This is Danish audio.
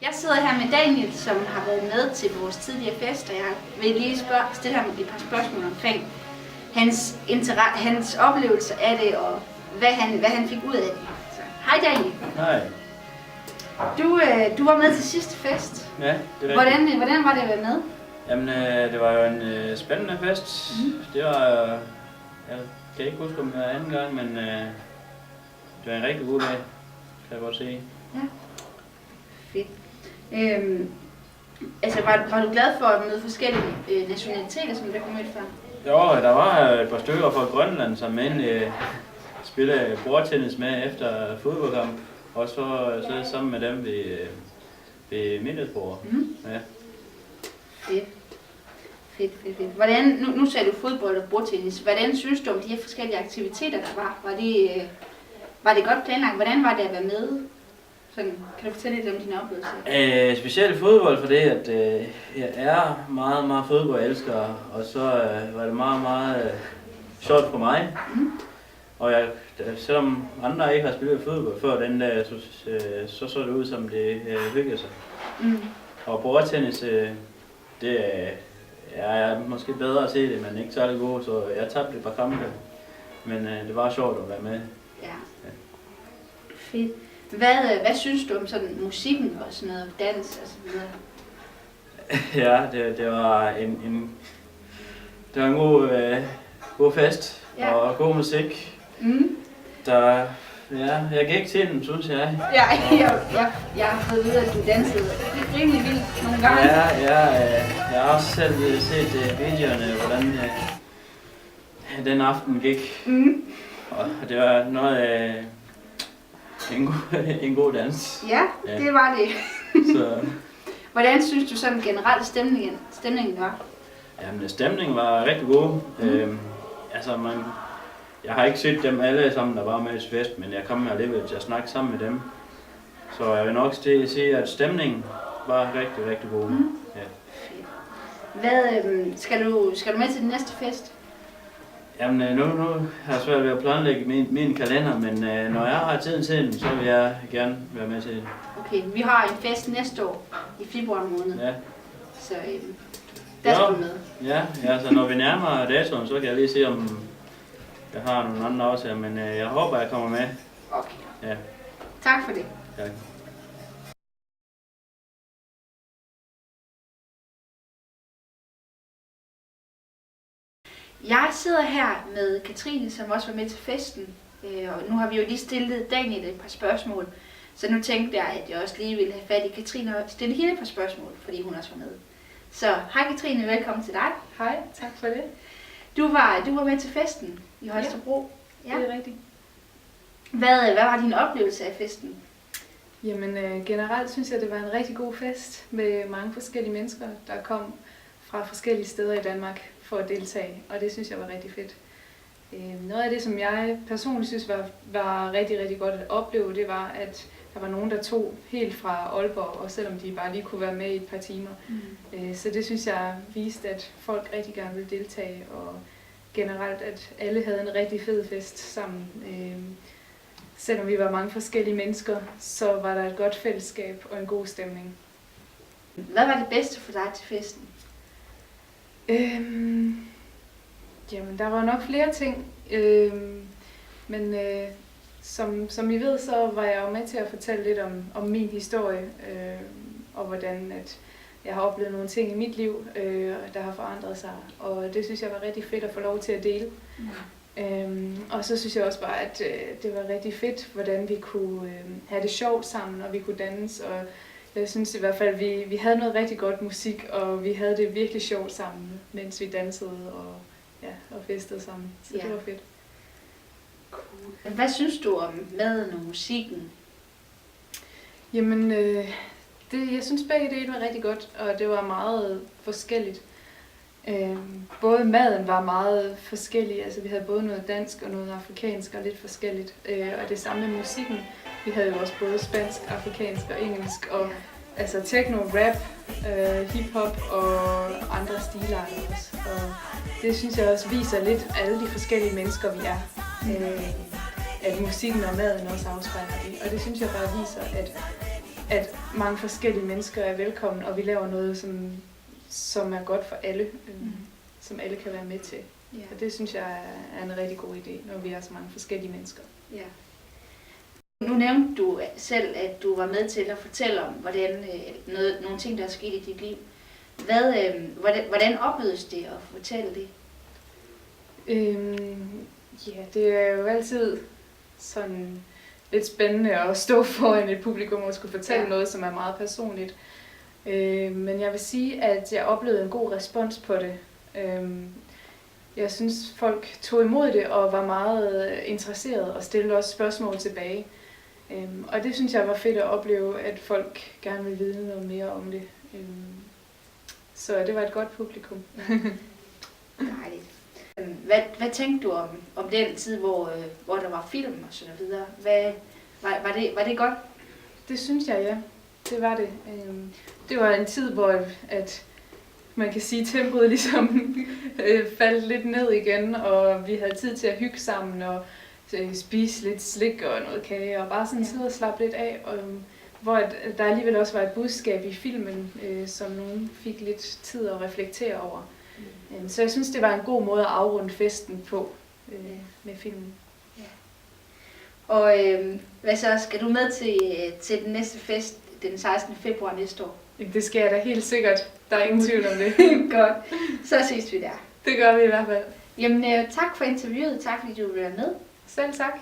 Jeg sidder her med Daniel, som har været med til vores tidligere fest, og jeg vil lige stille ham et par spørgsmål omkring hans oplevelser af det, og hvad han fik ud af det. Så, hej Daniel. Hej. Du var med til sidste fest. Ja, det er rigtigt. Hvordan var det at være med? Jamen, det var jo en spændende fest. Det var, jeg kan ikke huske om det var anden gang, men det var en rigtig god dag, kan jeg godt sige. Ja, fedt. Altså, var du glad for at møde forskellige nationaliteter, som du kom mødt før? Jo, der var et par stykker fra Grønland, som endelig spillede bordtennis med efter fodboldkamp. Og så sammen med dem ved middagsbordet. Ja. Fedt. Hvordan, nu sagde du fodbold og bordtennis. Hvordan synes du om de her forskellige aktiviteter, der var? Var det godt planlagt? Hvordan var det at være med? Sådan, kan du fortælle lidt om dine oplevelser? Specielt fodbold, fordi at jeg er meget fodboldelsker, og så var det meget sjovt for mig. Og selvom andre ikke har spillet fodbold før den dag, så det ud som det hyggede sig. Og bordtennis, jeg er måske bedre at se det, men ikke særlig god, så jeg tabte et par kampe. Men det var sjovt at være med. Ja. Fedt. Hvad synes du om sådan musikken og sådan noget, dans og så videre? Ja, det var en god fest, ja. Og god musik. Jeg gik til den, synes jeg. Ja, jeg har fået at vide, at du dansede rimelig vildt nogle gange. Ja, jeg har også selv set videoerne, hvordan den aften gik. Og det var noget en god dans. Ja, det var det. Så. Hvordan synes du sådan generelt stemningen var? Jamen, stemningen var rigtig god. Jeg har ikke set dem alle sammen, der var med til fest, men jeg kom alligevel til at snakke sammen med dem. Så jeg vil nok sige, at stemningen var rigtig god. Ja. Skal du med til den næste fest? Jamen, nu har jeg svært ved at planlægge min kalender, men når jeg har tiden til den, så vil jeg gerne være med til det. Okay, vi har en fest næste år i februar måned. Ja. Så der skal du med. Ja, så når vi nærmer datoen, så kan jeg lige se, om jeg har nogle andre også, men jeg håber, jeg kommer med. Okay. Ja. Tak for det. Tak. Jeg sidder her med Katrine, som også var med til festen, og nu har vi jo lige stillet Daniel et par spørgsmål, så nu tænkte jeg, at jeg også lige ville have fat i Katrine og stille hende et par spørgsmål, fordi hun også var med. Så hej Katrine, velkommen til dig. Hej, tak for det. Du var med til festen i Holstebro. Ja, det er rigtigt. Hvad var din oplevelse af festen? Jamen generelt synes jeg, det var en rigtig god fest med mange forskellige mennesker, der kom fra forskellige steder i Danmark for at deltage, og det synes jeg var rigtig fedt. Noget af det, som jeg personligt synes var rigtig godt at opleve, det var, at der var nogen, der tog helt fra Aalborg, og selvom de bare lige kunne være med i et par timer. Så det synes jeg viste, at folk rigtig gerne ville deltage, og generelt, at alle havde en rigtig fed fest sammen. Selvom vi var mange forskellige mennesker, så var der et godt fællesskab og en god stemning. Hvad var det bedste for dig til festen? Jamen, der var nok flere ting, men som I ved, så var jeg jo med til at fortælle lidt om min historie, og hvordan at jeg har oplevet nogle ting i mit liv, der har forandret sig, og det synes jeg var rigtig fedt at få lov til at dele. Og så synes jeg også bare, at det var rigtig fedt, hvordan vi kunne have det sjovt sammen, og vi kunne danse, og jeg synes i hvert fald, at vi havde noget rigtig godt musik, og vi havde det virkelig sjovt sammen, mens vi dansede og festede sammen. Så det var fedt. Cool. Hvad synes du om maden og musikken? Jamen, jeg synes begge dele var rigtig godt, og det var meget forskelligt. Både maden var meget forskellig, altså vi havde både noget dansk og noget afrikansk og lidt forskelligt, og det samme med musikken. Vi havde jo også både spansk, afrikansk og engelsk, og altså techno, rap, hiphop og andre stilarter også. Og det synes jeg også viser lidt alle de forskellige mennesker, vi er. At musikken og maden også afspejler det. Og det synes jeg bare viser, at mange forskellige mennesker er velkommen, og vi laver noget, som er godt for alle, som alle kan være med til. Ja. Og det synes jeg er en rigtig god idé, når vi er så mange forskellige mennesker. Ja. Nu nævnte du selv, at du var med til at fortælle om, hvordan nogle ting, der er sket i dit liv. Hvordan opleves det at fortælle det? Ja, det er jo altid sådan lidt spændende at stå foran et publikum og skulle fortælle noget, som er meget personligt. Men jeg vil sige, at jeg oplevede en god respons på det. Jeg synes, folk tog imod det og var meget interesserede og stillede også spørgsmål tilbage. Og det synes jeg var fedt at opleve, at folk gerne vil vide noget mere om det. Så det var et godt publikum. Dejligt. Hvad tænkte du om den tid, hvor der var film og sådan videre? Var det godt? Det synes jeg, ja. Det var det. Det var en tid, hvor at man kan sige, tempoet ligesom faldt lidt ned igen, og vi havde tid til at hygge sammen og spise lidt slik og noget kage, og bare sådan sidde og slappe lidt af. Hvor der alligevel også var et budskab i filmen, som nogen fik lidt tid at reflektere over. Så jeg synes, det var en god måde at afrunde festen på med filmen. Ja. Og hvad så, skal du med til den næste fest den 16. februar næste år? Det skal jeg da helt sikkert. Der er ingen tvivl om det. Godt. Så ses vi der. Det gør vi i hvert fald. Jamen, tak for interviewet. Tak fordi du ville være med. Selv tak.